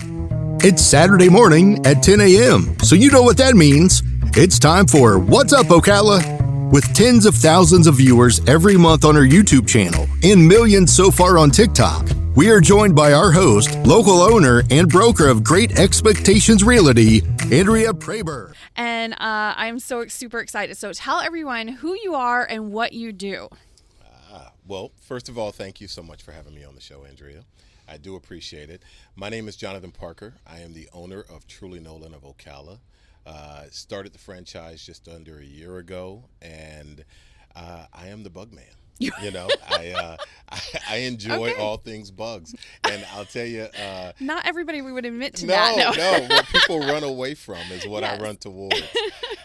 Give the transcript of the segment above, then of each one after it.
It's Saturday morning at 10 a.m., so you know what that means. It's time for What's Up, Ocala? With tens of thousands of viewers every month on our YouTube channel and millions so far on TikTok, we are joined by our host, local owner, and broker of Great Expectations Realty, Andrea Praber. And I'm so super excited. So tell everyone who you are and what you do. Well, first of all, thank you so much for having me on the show, Andrea. I do appreciate it. My name is Jonathan Parker. I am the owner of Truly Nolan of Ocala. Started the franchise just under a year ago, and I am the bug man. You know, I enjoy all things bugs, and I'll tell you, not everybody would admit to that. No, what people run away from is what Yes. I run towards.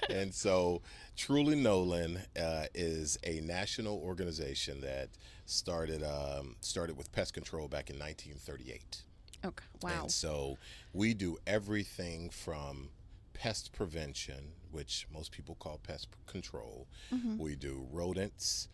And so Truly Nolan is a national organization that started with pest control back in 1938. Okay. Wow. And so we do everything from pest prevention, which most people call pest control. Mm-hmm. We do rodents,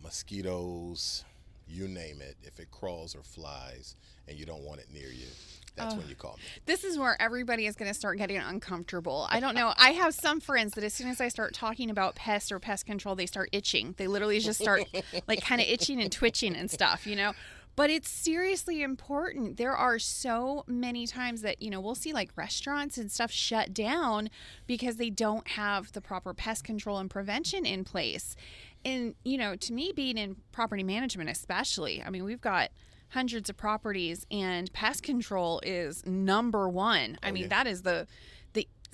mosquitoes, you name it. If it crawls or flies and you don't want it near you, that's when you call me. This is where everybody is going to start getting uncomfortable. I don't know. I have some friends that as soon as I start talking about pests or pest control, they start itching. They literally just start like kind of itching and twitching and stuff, you know? But it's seriously important. There are so many times that, you know, we'll see like restaurants and stuff shut down because they don't have the proper pest control and prevention in place. And, you know, to me, being in property management especially, I mean, we've got hundreds of properties and pest control is number one. I mean, that is the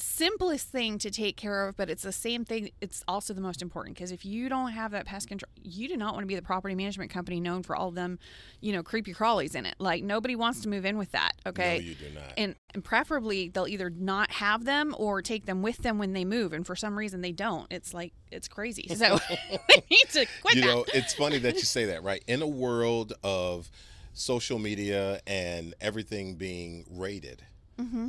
simplest thing to take care of, but it's the same thing. It's also the most important because if you don't have that pest control, you do not want to be the property management company known for all of them, you know, creepy crawlies in it. Like nobody wants to move in with that. Okay. No, you do not. And preferably they'll either not have them or take them with them when they move. And for some reason they don't. It's like, it's crazy. So we need to quit You that. know, it's funny that you say that, right? In a world of social media and everything being rated,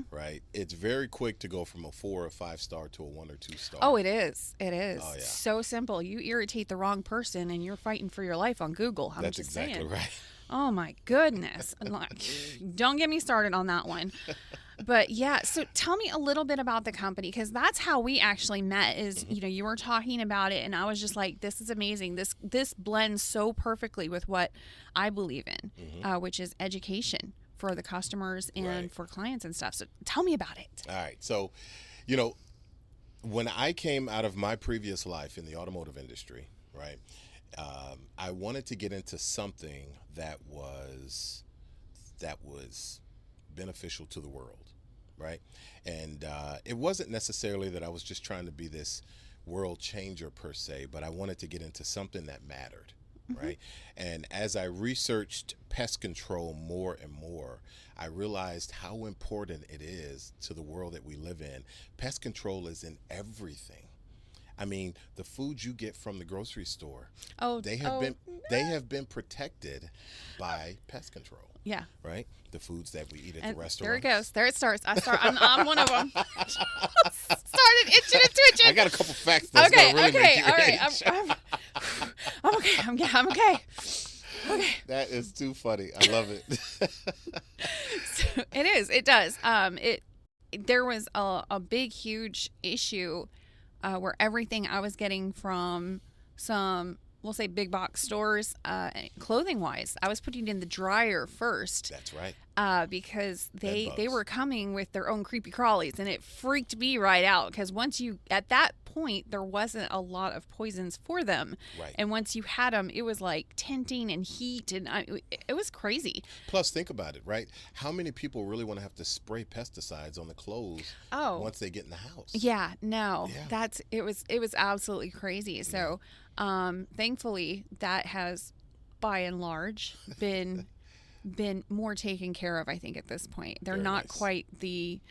right? It's very quick to go from a 4 or 5 star to a 1 or 2 star. Oh, it is. It is. Oh, yeah. So simple. You irritate the wrong person and you're fighting for your life on Google. I'm That's just exactly saying. right. Oh my goodness. Like, don't get me started on that one. But yeah, so tell me a little bit about the company because that's how we actually met is, you know, you were talking about it and I was just like, this is amazing. This blends so perfectly with what I believe in, which is education for the customers and for clients and stuff. So tell me about it. All right. So, you know, when I came out of my previous life in the automotive industry, right, I wanted to get into something that was beneficial to the world, right? And it wasn't necessarily that I was just trying to be this world changer per se, but I wanted to get into something that mattered, right? And as I researched pest control more and more, I realized how important it is to the world that we live in. Pest control is in everything. I mean, the food you get from the grocery store, they have been protected by pest control. Yeah. Right? The foods that we eat at And the restaurant. there it goes. There it starts. I'm one of them. Started itching and twitching. I got a couple facts that's Okay, gonna really make you all right. itch. I'm okay. I'm okay. Okay. That is too funny. I love it. So it is. It does. There was a big, huge issue where everything I was getting from some, we'll say, big box stores, clothing wise, I was putting in the dryer first. That's right. Because they Bedbugs. were coming with their own creepy crawlies, and it freaked me right out. Because once you, at that point, there wasn't a lot of poisons for them, Right. and once you had them, it was like tinting and heat, and it was crazy. Plus, think about it, right? How many people really want to have to spray pesticides on the clothes once they get in the house? Yeah, no, Yeah. it was absolutely crazy. So, thankfully, that has, by and large, been more taken care of. I think at this point, they're Very not nice. quite the,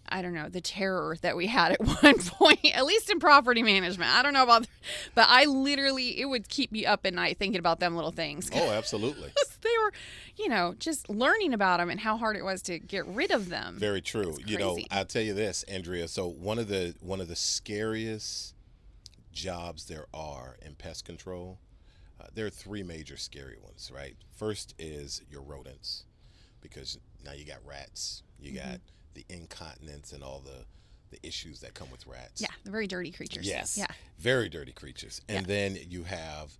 I don't know, the terror that we had at one point. At least in property management, I don't know about, but I literally, it would keep me up at night thinking about them little things. Oh, absolutely. They were, you know, just learning about them and how hard it was to get rid of them. Very true. It's You know, crazy. I'll tell you this, Andrea. So one of the scariest jobs there are in pest control, there are 3 major scary ones, right? First is your rodents, because now you got rats, you got the incontinence and all the issues that come with rats. Yeah, the very dirty creatures. Yes. Yeah. Very dirty creatures. And then you have,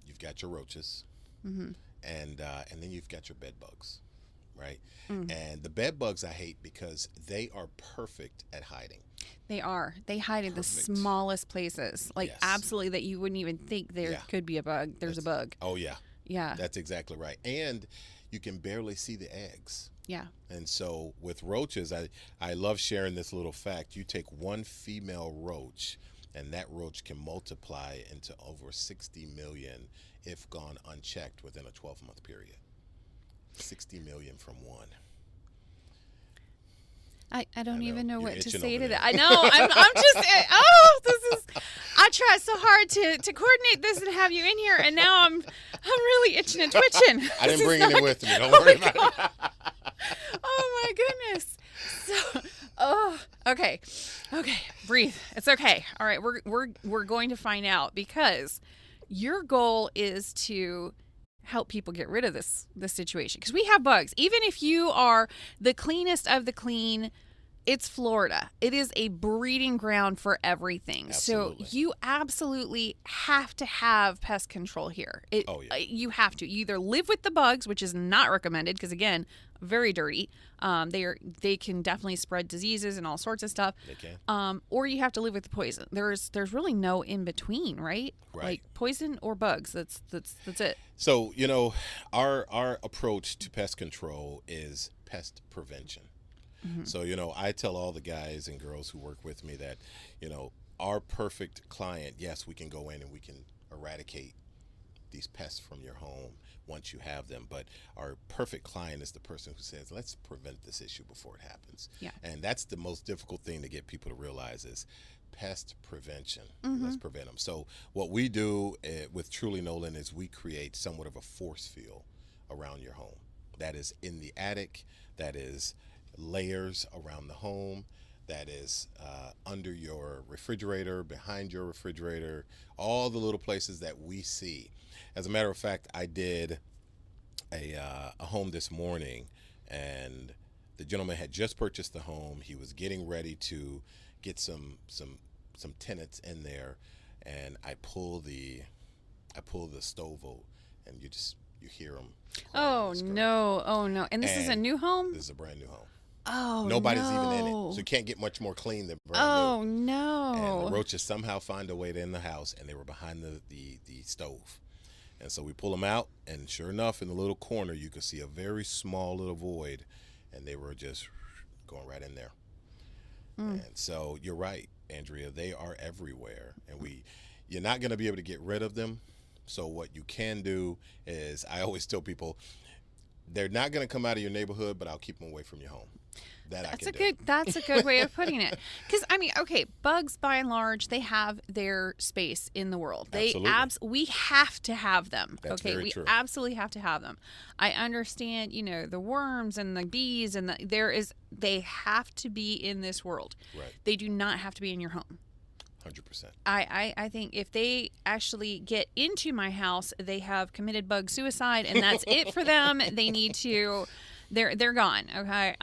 you've got your roaches, and then you've got your bed bugs, right? And the bed bugs I hate because they are perfect at hiding. They are. They hide in the smallest places. Like absolutely that you wouldn't even think there could be a bug. There's a bug. Oh, yeah. Yeah. That's exactly right. And you can barely see the eggs. Yeah. And so with roaches, I love sharing this little fact. You take one female roach, and that roach can multiply into over 60 million if gone unchecked within a 12-month period. 60 million from one. I don't even know You're what to itching say over to there. that. I know. I tried so hard to coordinate this and have you in here, and now I'm really itching and twitching. I didn't bring any with me. Don't worry about it. Oh my goodness. So, okay, breathe. It's okay. All right, we're going to find out, because your goal is to help people get rid of this situation, because we have bugs. Even if you are the cleanest of the clean, it's Florida. It is a breeding ground for everything. Absolutely. So you absolutely have to have pest control here. You have to. You either live with the bugs, which is not recommended because, again, very dirty. They can definitely spread diseases and all sorts of stuff. They can. Or you have to live with the poison. There's really no in between, right? Right. Like poison or bugs. That's it. So, our approach to pest control is pest prevention. So, I tell all the guys and girls who work with me that, our perfect client, yes, we can go in and we can eradicate these pests from your home once you have them. But our perfect client is the person who says, let's prevent this issue before it happens. Yeah. And that's the most difficult thing to get people to realize is pest prevention. Let's prevent them. So what we do with Truly Nolan is we create somewhat of a force field around your home. That is in the attic, that is layers around the home, that is under your refrigerator, behind your refrigerator, all the little places that we see. As a matter of fact, I did a home this morning, and the gentleman had just purchased the home. He was getting ready to get some tenants in there, and I pull the stove out, and you hear them. Oh no! And this is a new home. This is a brand new home. Oh, Nobody's no. even in it, so you can't get much more clean than brand Oh new. no! And the roaches somehow find a way to in the house, and they were behind the stove. And so we pull them out, and sure enough, in the little corner, you could see a very small little void, and they were just going right in there. And so you're right, Andrea, they are everywhere, and you're not going to be able to get rid of them. So what you can do is, I always tell people, they're not going to come out of your neighborhood, but I'll keep them away from your home. That's a good way of putting it. Because bugs by and large, they have their space in the world. We have to have them. That's very true. Absolutely have to have them. I understand, the worms and the bees and they have to be in this world. Right. They do not have to be in your home. 100%. I think if they actually get into my house, they have committed bug suicide, and that's it for them. They need to. They're gone. Okay.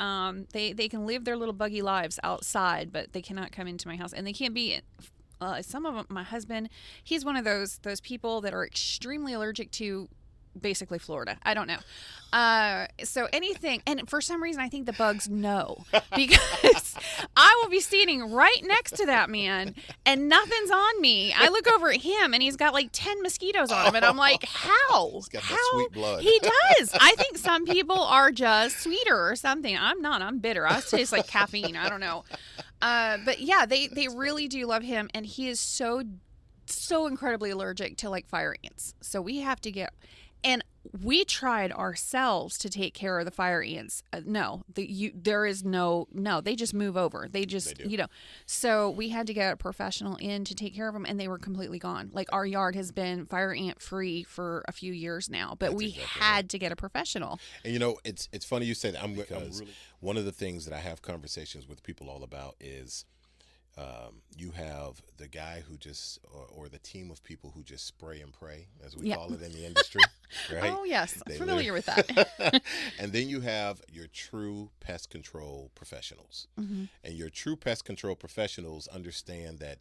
They can live their little buggy lives outside, but they cannot come into my house, and they can't be. Some of them, my husband, he's one of those people that are extremely allergic to basically Florida. I don't know. So anything, and for some reason I think the bugs know, because I will be standing right next to that man and nothing's on me. I look over at him and he's got like 10 mosquitoes on him, and I'm like, how? He's got that sweet blood. He does. I think some people are just sweeter or something. I'm not. I'm bitter. I taste like caffeine. I don't know. But yeah, they really do love him, and he is so incredibly allergic to like fire ants. So we have to get. And we tried ourselves to take care of the fire ants. There is no, they just move over. They do. So we had to get a professional in to take care of them, and they were completely gone. Like, our yard has been fire ant free for a few years now, but we had to get a professional. And it's funny you say that, because one of the things that I have conversations with people all about is You have the guy who just, or the team of people who just spray and pray, as we call it in the industry, right? Oh, yes. They Familiar with that. And then you have your true pest control professionals. Mm-hmm. And your true pest control professionals understand that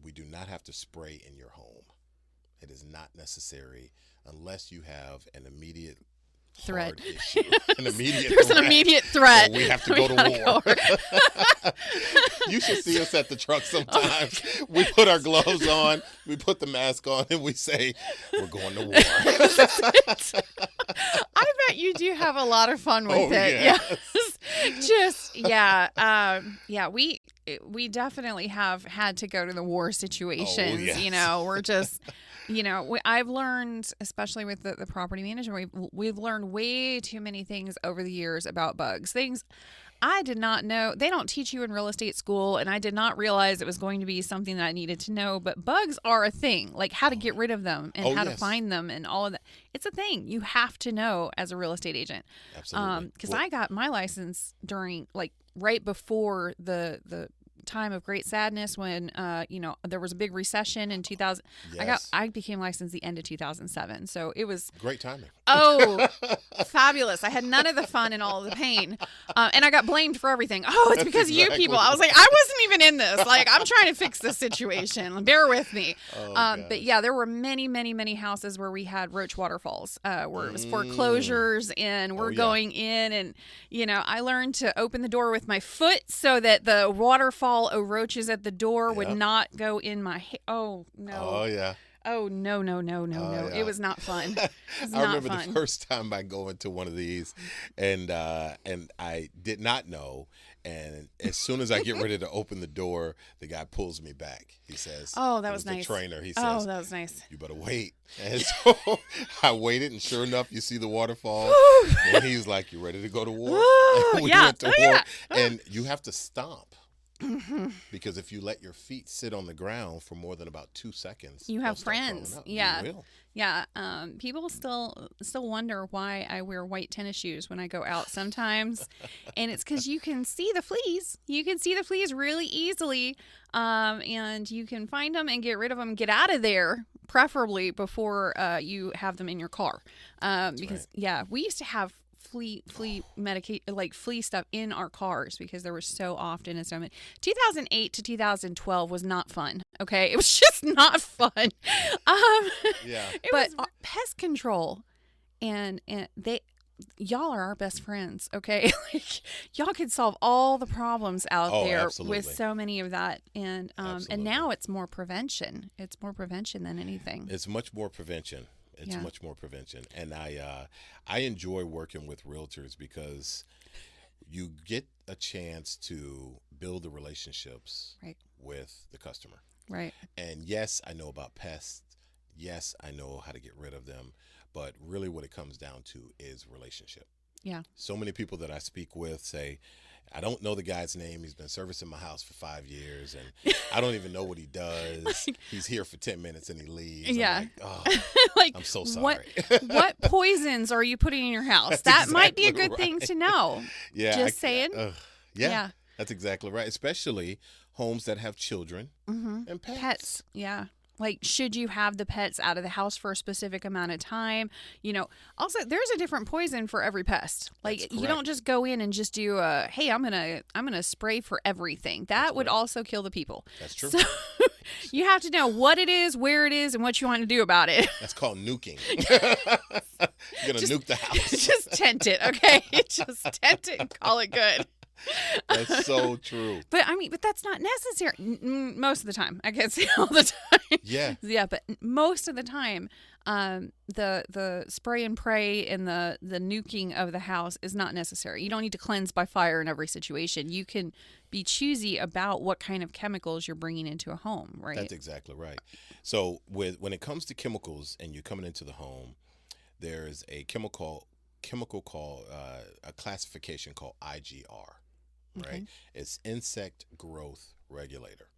we do not have to spray in your home. It is not necessary unless you have an immediate threat. hard issue. There's an immediate threat. So we have to go to war. You should see us at the truck sometimes. We put our gloves on, we put the mask on, and we say, we're going to war. I bet you do have a lot of fun with it. Yeah. Just, yeah. We definitely have had to go to the war situations. Yes. You know, we're just, you know, I've learned, especially with the property management, we've learned way too many things over the years about bugs. Things I did not know. They don't teach you in real estate school, and I did not realize it was going to be something that I needed to know. But bugs are a thing, like how to get rid of them and how to find them and all of that. It's a thing you have to know as a real estate agent. Absolutely. Because I got my license during, like, right before the time of great sadness when there was a big recession in 2000. Yes. I became licensed the end of 2007, so it was Great timing. Oh, fabulous. I had none of the fun and all of the pain. And I got blamed for everything. Oh, it's because of you people. I was like, I wasn't even in this. Like, I'm trying to fix this situation. Bear with me. But yeah, there were many, many, many houses where we had roach waterfalls, where it was foreclosures, and we're going in, and, you know, I learned to open the door with my foot so that the waterfall of roaches at the door would not go in my Oh, no. Oh, yeah. Oh, no. Yeah. It was not fun. It was I not remember fun. the first time I go into one of these, and I did not know. And as soon as I get ready to open the door, the guy pulls me back. He says, "Oh, that it was nice." The trainer. He Oh, says, that was nice. "You better wait." And so I waited, and sure enough, you see the waterfall. And he's like, "You ready to go to war?" And we went to war, and you have to stomp. Mm-hmm. Because if you let your feet sit on the ground for more than about 2 seconds, You they'll have start friends. crawling up. Yeah. You will. Yeah. People still wonder why I wear white tennis shoes when I go out sometimes. And it's because you can see the fleas. You can see the fleas really easily. And you can find them and get rid of them, get out of there, preferably before you have them in your car. Because, we used to have flea medicate, like flea stuff in our cars because there were so often and so many. 2008 to 2012 was not fun. Okay, it was just not fun. But pest control and y'all are our best friends. Okay, like y'all could solve all the problems out there absolutely. with so many of that, and now it's more prevention. It's more prevention than anything. It's much more prevention. It's much more prevention. And I enjoy working with realtors because you get a chance to build the relationships with the customer. Right. And yes, I know about pests. Yes, I know how to get rid of them. But really what it comes down to is relationship. Yeah. So many people that I speak with say, I don't know the guy's name. He's been servicing my house for 5 years, and I don't even know what he does. He's here for 10 minutes and he leaves. Yeah. I'm like, oh, I'm so sorry. What poisons are you putting in your house? That might be a good thing to know. Yeah. Just saying. Yeah. That's exactly right. Especially homes that have children and pets. Yeah. Like, should you have the pets out of the house for a specific amount of time? You know, also there's a different poison for every pest. Like, you don't just go in and just do hey, I'm gonna spray for everything. That would also kill the people. That's true. So you have to know what it is, where it is, and what you want to do about it. That's called nuking. You're gonna nuke the house. Just tent it, okay? Just tent it and call it good. That's so true. But that's not necessary most of the time. I can't say all the time. Yeah, but most of the time, the spray and pray and the nuking of the house is not necessary. You don't need to cleanse by fire in every situation. You can be choosy about what kind of chemicals you're bringing into a home, right? That's exactly right. So when it comes to chemicals and you're coming into the home, there's a chemical called a classification called IGR. Right. Okay. It's insect growth regulator.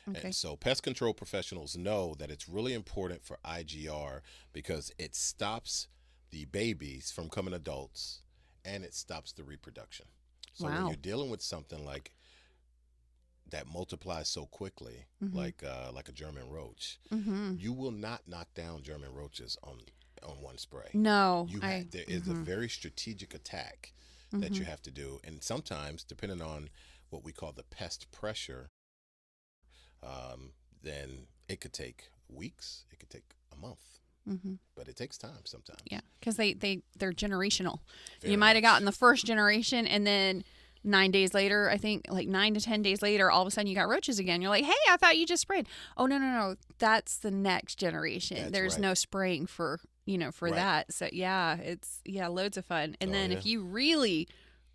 Okay. And so pest control professionals know that it's really important for IGR because it stops the babies from becoming adults and it stops the reproduction. So when you're dealing with something like that multiplies so quickly, Mm-hmm. like a German roach. Mm-hmm. You will not knock down German roaches on one spray. No, There is a very strategic attack that you have to do, and sometimes, depending on what we call the pest pressure, then it could take weeks, it could take a month, Mm-hmm. but it takes time sometimes. Yeah, because they're generational. Very You might have much. gotten the first generation, and then 9 days later, I think like 9 to 10 days later, all of a sudden you got roaches again. You're like, hey, I thought you just sprayed. Oh, no. That's the next generation. That's There's right. no spraying for Right. that. So yeah, it's loads of fun. And Oh, then yeah. if you really,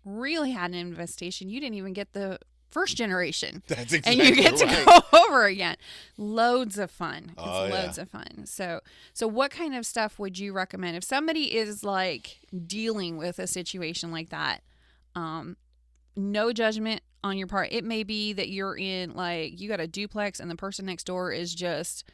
really had an infestation, you didn't even get the first generation. That's And exactly you get to right. go over again. Loads of fun. It's Oh, yeah. loads of fun. So what kind of stuff would you recommend if somebody is like dealing with a situation like that? No judgment on your part. It may be that you're in like you got a duplex and the person next door is just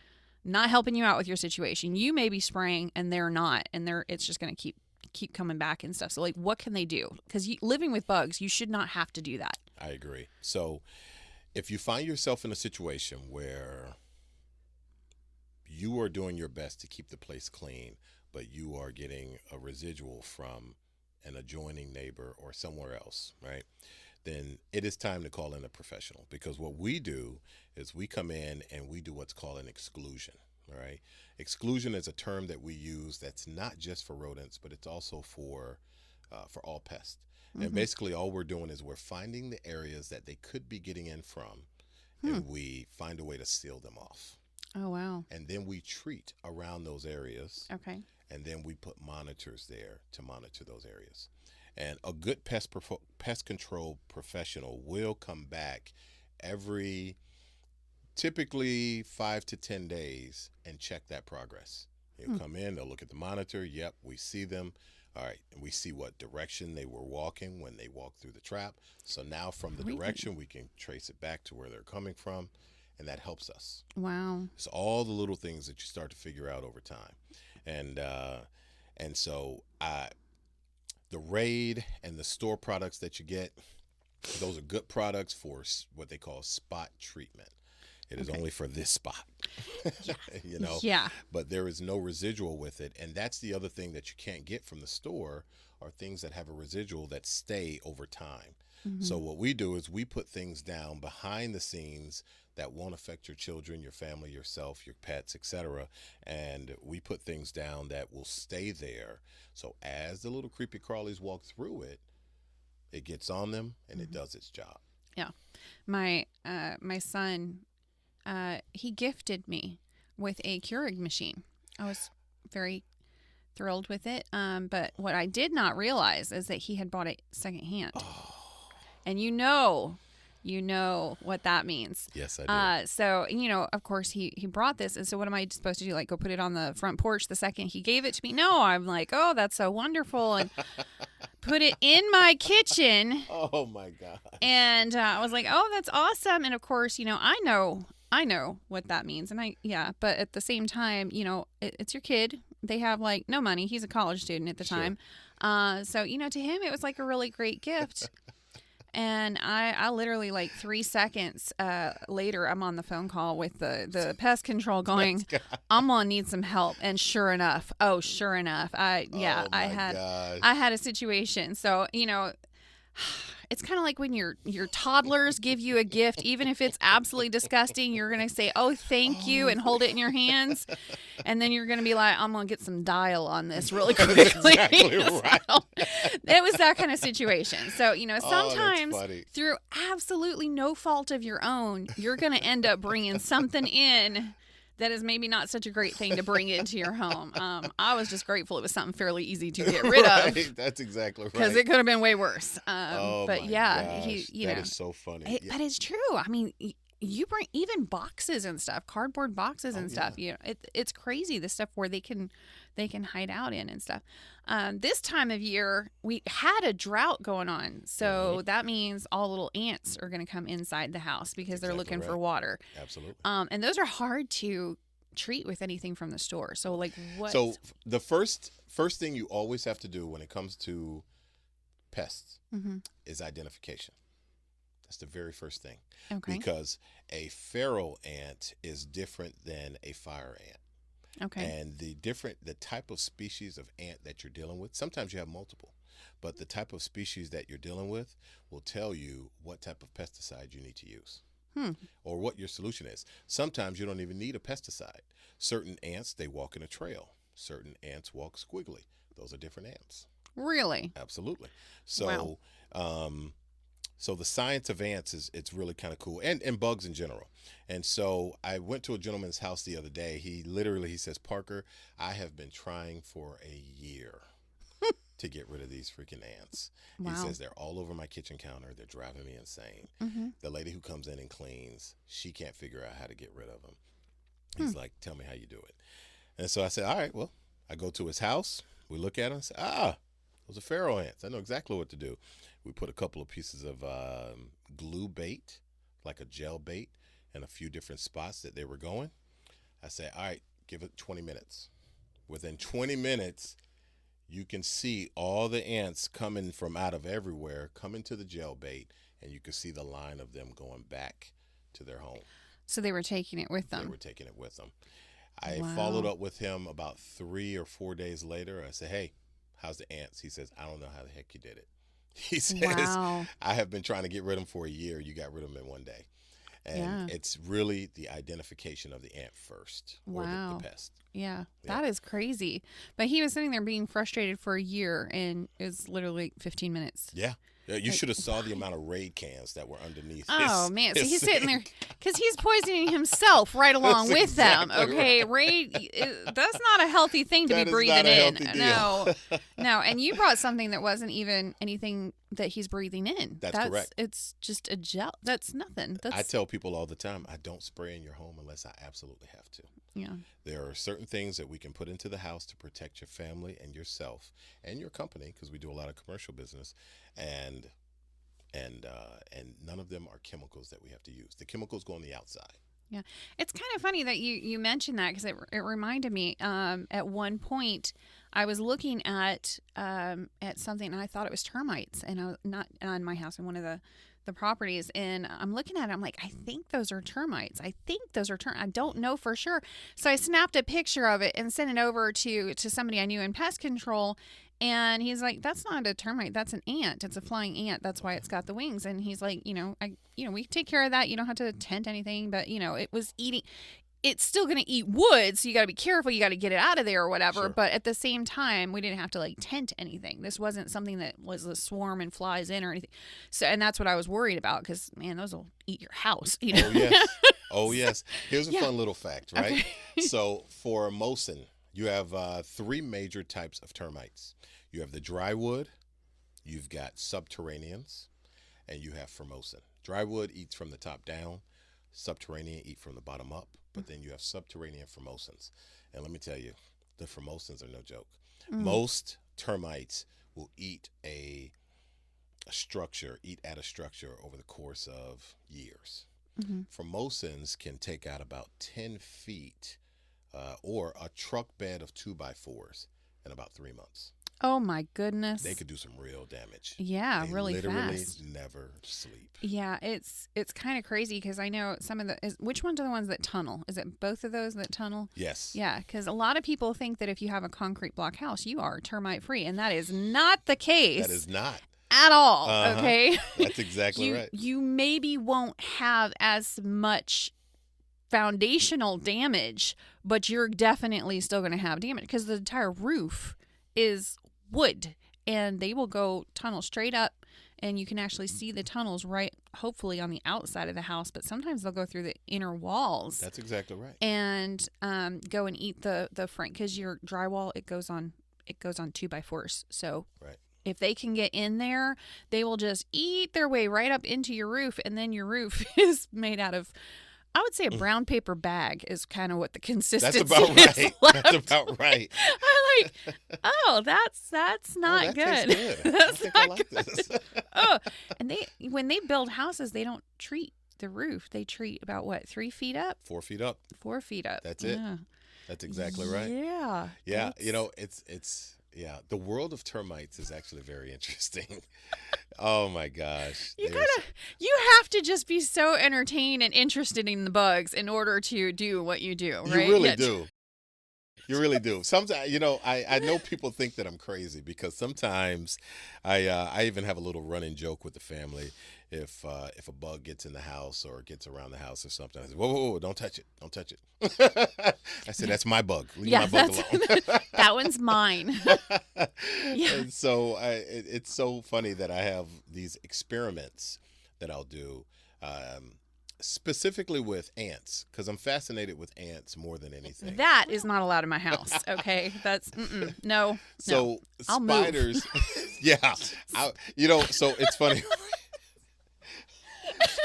not helping you out with your situation. You may be spraying and they're not, and it's just going to keep coming back and stuff. So like, what can they do? Because living with bugs, you should not have to do that. I agree. So if you find yourself in a situation where you are doing your best to keep the place clean, but you are getting a residual from an adjoining neighbor or somewhere else, right? Then it is time to call in a professional, because what we do is we come in and we do what's called an exclusion, all right? Exclusion is a term that we use that's not just for rodents, but it's also for all pests. And basically all we're doing is we're finding the areas that they could be getting in from, and we find a way to seal them off. Oh, wow. And then we treat around those areas, Okay. and then we put monitors there to monitor those areas. And a good pest control professional will come back every typically 5 to 10 days and check that progress. They'll come in, they'll look at the monitor. Yep, we see them. All right, and we see what direction they were walking when they walked through the trap. So now from the Really? direction, we can trace it back to where they're coming from, and that helps us. Wow. It's all the little things that you start to figure out over time. And so the Raid and the store products that you get, those are good products for what they call spot treatment. It is only for this spot, you know. Yeah. But there is no residual with it, and that's the other thing that you can't get from the store are things that have a residual that stay over time. So what we do is we put things down behind the scenes that won't affect your children, your family, yourself, your pets, etc. And we put things down that will stay there. So as the little creepy crawlies walk through it, it gets on them and it does its job. Yeah. My son, he gifted me with a Keurig machine. I was very thrilled with it. But what I did not realize is that he had bought it secondhand. Oh. And you know what that means. Yes, I do. So, of course he brought this. And so what am I supposed to do? Like go put it on the front porch the second he gave it to me? No, I'm like, oh, that's so wonderful. And put it in my kitchen. Oh my God. And I was like, oh, that's awesome. And of course, I know what that means. And but at the same time, it's your kid. They have like no money. He's a college student at the Sure. time. So, to him, it was like a really great gift. And I literally like 3 seconds later, I'm on the phone call with the pest control going, I'm going to need some help. And sure enough, I had a situation. So, it's kind of like when your toddlers give you a gift, even if it's absolutely disgusting, you're going to say, oh, thank you, and hold it in your hands. And then you're going to be like, I'm going to get some dial on this really quickly. Exactly right. So, it was that kind of situation. So, sometimes Oh, funny. through absolutely no fault of your own, you're going to end up bringing something in that is maybe not such a great thing to bring into your home. I was just grateful it was something fairly easy to get rid of. Right, that's exactly right. Because it could have been way worse. Oh but my yeah, gosh, that is so funny. Yeah. That is true. I mean, you bring even boxes and stuff, cardboard boxes and stuff. It's crazy the stuff where they can hide out in and stuff. This time of year, we had a drought going on, so that means all little ants are going to come inside the house because they're Exactly looking for right. water. Absolutely. And those are hard to treat with anything from the store. So like what? So the first thing you always have to do when it comes to pests Mhm. is identification. That's the very first thing. Okay. Because a feral ant is different than a fire ant. Okay. And the type of species of ant that you're dealing with, sometimes you have multiple, but the type of species that you're dealing with will tell you what type of pesticide you need to use. Or what your solution is. Sometimes you don't even need a pesticide. Certain ants, they walk in a trail. Certain ants walk squiggly. Those are different ants. Really? Absolutely. So, so the science of ants it's really kind of cool, and bugs in general. And so I went to a gentleman's house the other day. He says, Parker, I have been trying for a year to get rid of these freaking ants. Wow. He says they're all over my kitchen counter. They're driving me insane. The lady who comes in and cleans, she can't figure out how to get rid of them. He's like, tell me how you do it. And so I said, all right, well, I go to his house. We look at him and say, those are feral ants. I know exactly what to do. We put a couple of pieces of glue bait, like a gel bait, in a few different spots that they were going. I say, all right, give it 20 minutes. Within 20 minutes, you can see all the ants coming from out of everywhere, coming to the gel bait, and you can see the line of them going back to their home. So they were taking it with them. They were taking it with them. I followed up with him about 3 or 4 days later. I said, hey, how's the ants? He says, I don't know how the heck you did it. He says, I have been trying to get rid of them for a year. You got rid of them in one day. And it's really the identification of the ant first, or the pest. Yeah, that is crazy. But he was sitting there being frustrated for a year, and it was literally 15 minutes. Yeah. You should have saw the amount of Raid cans that were underneath. Oh, man. So he's sitting there because he's poisoning himself right along with them. Okay. Right. Raid, that's not a healthy thing to be breathing in. No. No. And you brought something that wasn't even anything that he's breathing in. That's correct. It's just a gel. That's nothing. I tell people all the time, I don't spray in your home unless I absolutely have to. Yeah. There are certain things that we can put into the house to protect your family and yourself and your company, because we do a lot of commercial business, and none of them are chemicals that we have to use. The chemicals go on the outside. Yeah. It's kind of funny that you mentioned that, because it reminded me at one point I was looking at something, and I thought it was termites, and I was not on my house, in one of the properties, and I'm looking at it, I'm like, I think those are termites. I don't know for sure. So I snapped a picture of it and sent it over to somebody I knew in pest control, and he's like, that's not a termite, that's an ant. It's a flying ant. That's why it's got the wings. And he's like, we take care of that. You don't have to tent anything, but it was eating. It's still going to eat wood, so you got to be careful. You got to get it out of there or whatever. Sure. But at the same time, we didn't have to tent anything. This wasn't something that was a swarm and flies in or anything. So, and that's what I was worried about, because man, those will eat your house. Oh yes, oh yes. Here's a fun little fact, right? Okay. So for Mosin, you have 3 major types of termites. You have the drywood, you've got subterraneans, and you have formosan. Drywood eats from the top down. Subterranean eat from the bottom up, but then you have subterranean formosans. And let me tell you, the formosans are no joke. Most termites will eat at a structure over the course of years. Formosans can take out about 10 feet or a truck bed of 2x4s in about 3 months. Oh my goodness. They could do some real damage. Yeah, they really literally fast. Never sleep. Yeah, it's kind of crazy, because I know some of which ones are the ones that tunnel? Is it both of those that tunnel? Yes. Yeah, because a lot of people think that if you have a concrete block house, you are termite free, and that is not the case. That is not. At all, okay? That's exactly right. You maybe won't have as much foundational damage, but you're definitely still going to have damage, because the entire roof is wood, and they will go tunnel straight up, and you can actually see the tunnels right, hopefully on the outside of the house, but sometimes they'll go through the inner walls. That's exactly right. And go and eat the front, because your drywall, it goes on 2x4s. So right. If they can get in there, they will just eat their way right up into your roof, and then your roof is made out of, I would say, a brown paper bag is kind of what the consistency is. That's about right. Left. That's about right. I'm like, that's not good. Good. That's not like good. This. Oh, and when they build houses, they don't treat the roof. They treat about 3 feet up? 4 feet up. 4 feet up. That's it. Yeah. That's exactly right. Yeah. Yeah. It's the world of termites is actually very interesting. Oh my gosh. You have to just be so entertained and interested in the bugs in order to do what you do, You right? really Yeah. do. You really do. Sometimes, I know people think that I'm crazy because sometimes I even have a little running joke with the family if a bug gets in the house or gets around the house or something. I say, whoa, don't touch it, don't touch it. I said, that's my bug. Leave Yeah, my bug that's alone. that one's mine. Yeah. And so it's so funny that I have these experiments that I'll do. Specifically with ants, because I'm fascinated with ants more than anything. That is not allowed in my house. Okay, that's no. So I'll move. spiders, yeah, so it's funny.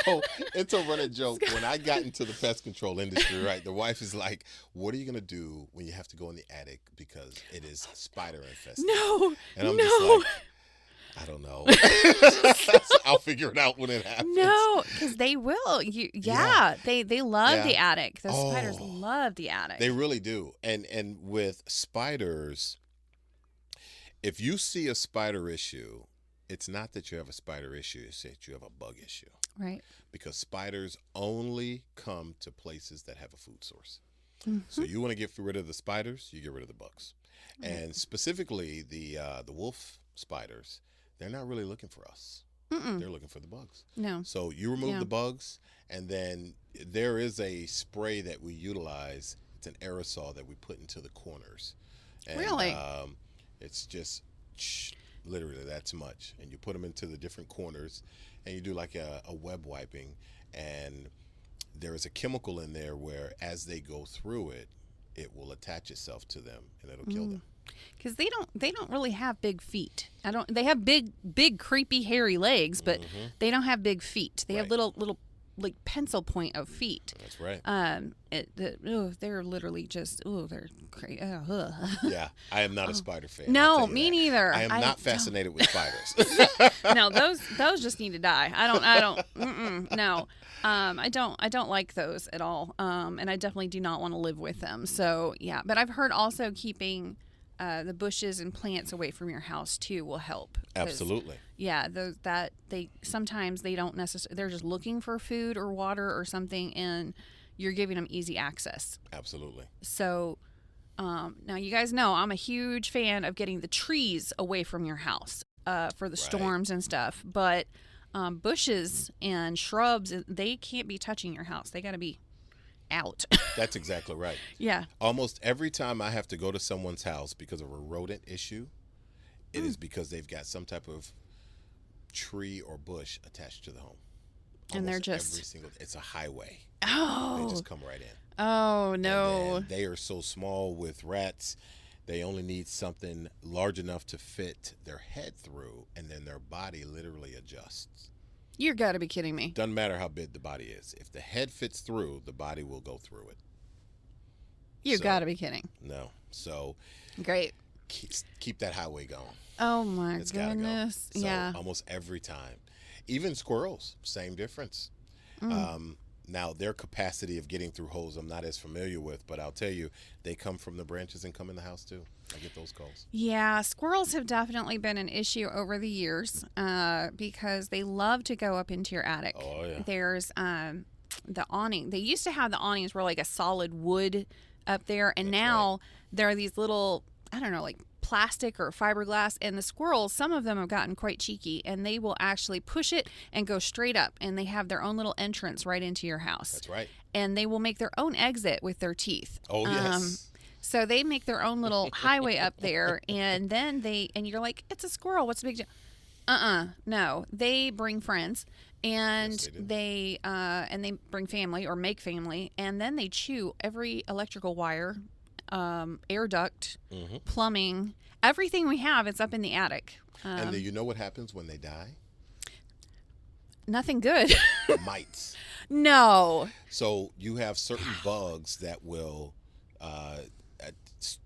So it's a running joke. When I got into the pest control industry, right, the wife is like, "What are you gonna do when you have to go in the attic because it is spider infested?" No, and I'm no. just like, I don't know. I'll figure it out when it happens. No, because they will. Yeah. They love Yeah. the attic. The spiders Oh. love the attic. They really do. And with spiders, if you see a spider issue, it's not that you have a spider issue, it's that you have a bug issue. Right. Because spiders only come to places that have a food source. Mhm. So you want to get rid of the spiders, you get rid of the bugs. And specifically the wolf spiders, they're not really looking for us. They're looking for the bugs. No. So you remove Yeah. the bugs, and then there is a spray that we utilize. It's an aerosol that we put into the corners. And, Really? It's just literally that's much. And you put them into the different corners, and you do like a web wiping. And there is a chemical in there where as they go through it, it will attach itself to them, and it'll kill them. Because they don't really have big feet. They have big creepy hairy legs, but they don't have big feet. They have Right. little like pencil point of feet. That's right. They're literally just they're crazy. Yeah, I am not a spider fan. I'll No, tell you me that. neither. I am I not don't- fascinated with spiders. No, those just need to die. I don't. No, I don't like those at all. And I definitely do not want to live with them. So yeah, but I've heard also keeping the bushes and plants away from your house too will help. 'Cause, Absolutely. yeah, sometimes they don't necessarily. They're just looking for food or water or something, and you're giving them easy access. Absolutely. So now you guys know I'm a huge fan of getting the trees away from your house for the storms and stuff. But bushes and shrubs, they can't be touching your house. They got to be out. That's exactly right. Yeah. Almost every time I have to go to someone's house because of a rodent issue, it is because they've got some type of tree or bush attached to the home. And they're Almost just- every single. It's a highway. Oh. They just come right in. Oh And no. then they are so small with rats. They only need something large enough to fit their head through, and then their body literally adjusts. You got to be kidding me. Doesn't matter how big the body is. If the head fits through, the body will go through it. You So- got to be kidding. No. So Great. keep that highway going. Oh my It's gotta go. goodness. So Yeah. almost every time. Even squirrels, same difference. Now, their capacity of getting through holes I'm not as familiar with, but I'll tell you, they come from the branches and come in the house too. I get those calls. Yeah, squirrels have definitely been an issue over the years because they love to go up into your attic. Oh, yeah. There's the awning. They used to have the awnings were like a solid wood up there, and now there are these little, I don't know, like plastic or fiberglass, and the squirrels, some of them have gotten quite cheeky, and they will actually push it and go straight up, and they have their own little entrance right into your house. That's right. And they will make their own exit with their teeth. Oh, yes. So they make their own little highway up there, and then you're like, it's a squirrel. What's the big deal? No. They bring friends, and Yes, they do. they bring family or make family, and then they chew every electrical wire, air duct, plumbing, everything we have. It's up in the attic. And then you know what happens when they die? Nothing good. Mites. No. So you have certain bugs that will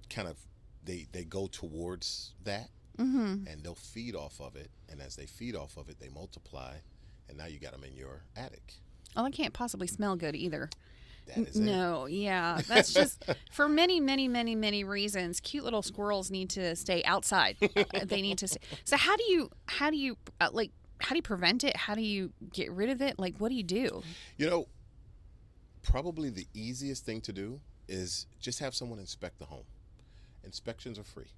kind of, they go towards that, and they'll feed off of it. And as they feed off of it, they multiply. And now you got them in your attic. Oh, it can't possibly smell good either. That is it. No, yeah. That's just for many, many, many, many reasons. Cute little squirrels need to stay outside. They need to stay. So how do you you prevent it? How do you get rid of it? Like, what do you do? You know, probably the easiest thing to do is just have someone inspect the home. Inspections are free,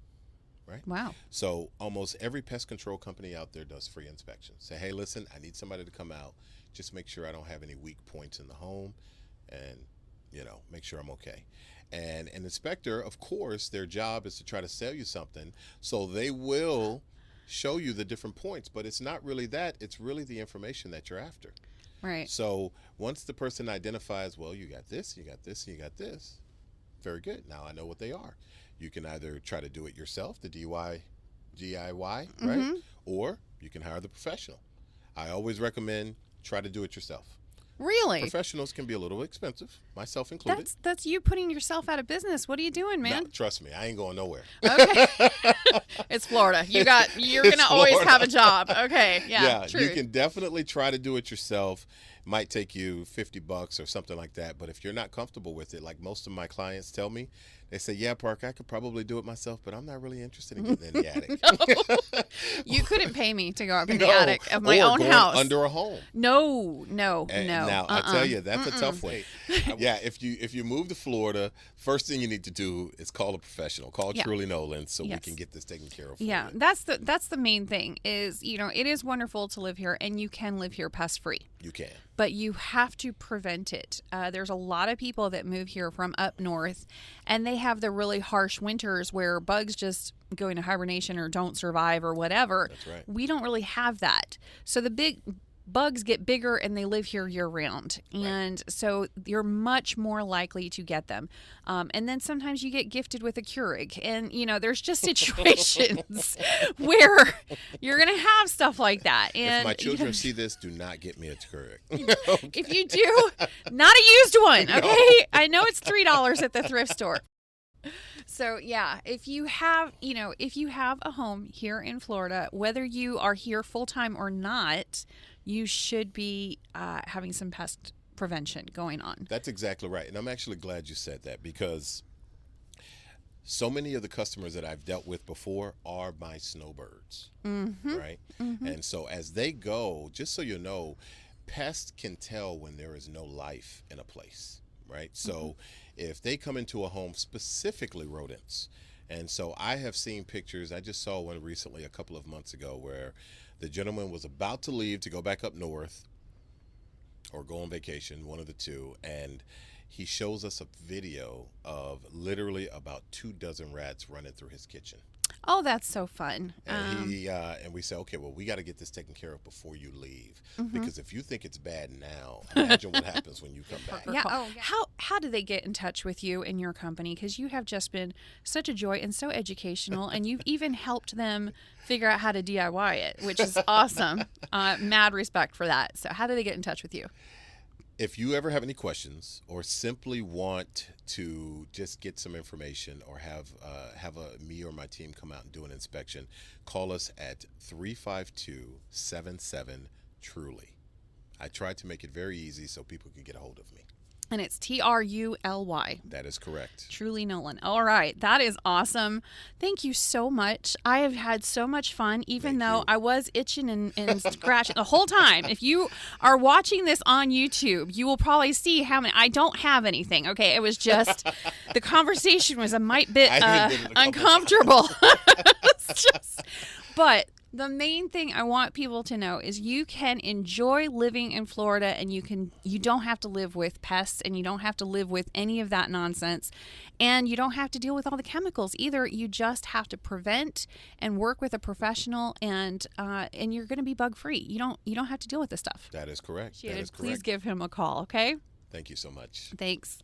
right? Wow. So almost every pest control company out there does free inspections. Say, hey, listen, I need somebody to come out. Just make sure I don't have any weak points in the home and, make sure I'm okay. And an inspector, of course, their job is to try to sell you something. So they will show you the different points, but it's not really that. It's really the information that you're after. Right. So once the person identifies, well, you got this, you got this, and you got this, very good. Now I know what they are. You can either try to do it yourself, the DIY, right? Or you can hire the professional. I always recommend try to do it yourself. Really? Professionals can be a little expensive, myself included. That's you putting yourself out of business. What are you doing, man? No, trust me, I ain't going nowhere. Okay. It's Florida. You're gonna always have a job. Okay. Yeah. Yeah, you can definitely try to do it yourself. Might take you $50 or something like that. But if you're not comfortable with it, like most of my clients tell me, they say, yeah, Park, I could probably do it myself, but I'm not really interested in getting in the attic. You couldn't pay me to go up in the attic of my own house. Under a home. No. Now, I tell you, that's a tough way. Yeah, if you move to Florida, first thing you need to do is call a professional. Call Truly Nolan so we can get this taken care of for you. Yeah, that's the main thing is, it is wonderful to live here, and you can live here pest-free. You can. But you have to prevent it. There's a lot of people that move here from up north, and they have the really harsh winters where bugs just go into hibernation or don't survive or whatever. That's right. We don't really have that. So the big bugs get bigger and they live here year round. And so you're much more likely to get them. And then sometimes you get gifted with a Keurig. And, there's just situations where you're going to have stuff like that. And if my children see this, do not get me a Keurig. Okay. If you do, not a used one, okay? No. I know it's $3 at the thrift store. So yeah, if you have a home here in Florida, whether you are here full time or not, you should be having some pest prevention going on. That's exactly right. And I'm actually glad you said that, because so many of the customers that I've dealt with before are my snowbirds, right? And so as they go, just so you know, pests can tell when there is no life in a place, right? So if they come into a home, specifically rodents, and so I have seen pictures, I just saw one recently a couple of months ago where the gentleman was about to leave to go back up north or go on vacation, one of the two, and he shows us a video of literally about 24 rats running through his kitchen. Oh, that's so fun. And and we say, okay, well, we got to get this taken care of before you leave, because if you think it's bad now, imagine what happens when you come back. Yeah. How do they get in touch with you and your company? Because you have just been such a joy and so educational, and you've even helped them figure out how to DIY it, which is awesome. Mad respect for that. So how do they get in touch with you? If you ever have any questions or simply want to just get some information or have me or my team come out and do an inspection, call us at 352-77-TRULY. I tried to make it very easy so people can get a hold of me. And it's TRULY. That is correct. Truly Nolan. All right. That is awesome. Thank you so much. I have had so much fun, even though I was itching and scratching the whole time. If you are watching this on YouTube, you will probably see how many. I don't have anything. Okay. It was just the conversation was a bit uncomfortable. But the main thing I want people to know is you can enjoy living in Florida, and you don't have to live with pests, and you don't have to live with any of that nonsense, and you don't have to deal with all the chemicals either. You just have to prevent and work with a professional, and you're going to be bug free. You don't have to deal with this stuff. That is correct. That is correct. Please give him a call, okay? Thank you so much. Thanks.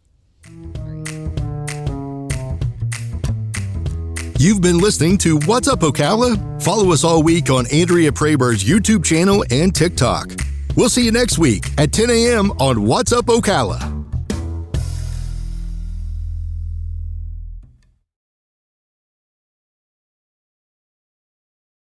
You've been listening to What's Up, Ocala? Follow us all week on Andrea Praber's YouTube channel and TikTok. We'll see you next week at 10 a.m. on What's Up, Ocala.